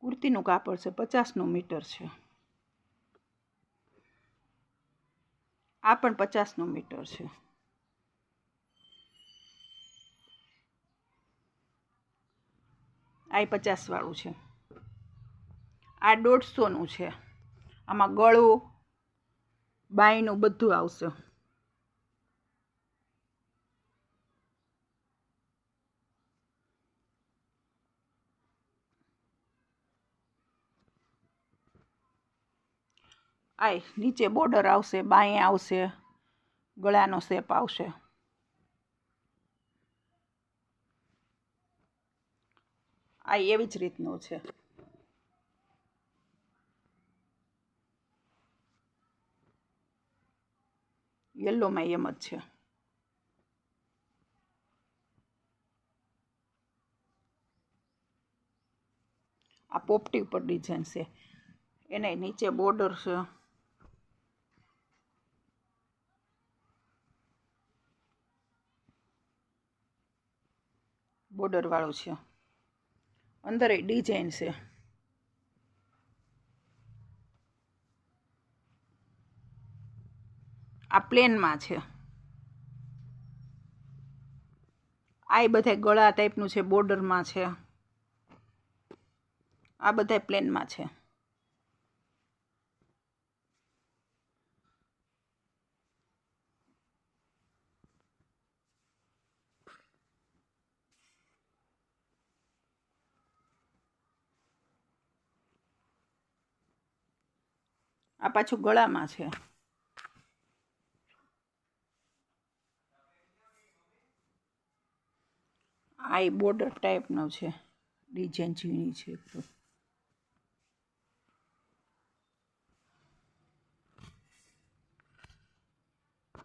કુર્તીનું કાપડ છે, 50નું મીટર છે. આ પણ 50નું મીટર છે. આ 50 વાળું છે. આ 150નું છે. આમાં ગળું બાયનું બધું આવશે. આ નીચે બોર્ડર આવશે, બાંય આવશે, ગળાનો શેપ આવશે. આ એવી જ રીતનું છે. યલોમાં એમ જ છે. આ પોપટી ઉપર ડિઝાઇન છે, એને નીચે બોર્ડર છે. બોર્ડર વાળું છે. અંદર ડિઝાઇન છે. આ પ્લેનમાં છે. આ બધા ગળા ટાઈપનું છે, બોર્ડરમાં છે. આ બધા પ્લેનમાં છે. આ પાછું ગળામાં છે. આ બોર્ડર ટાઈપનો છે, ડિઝાઇન ઝીણી છે.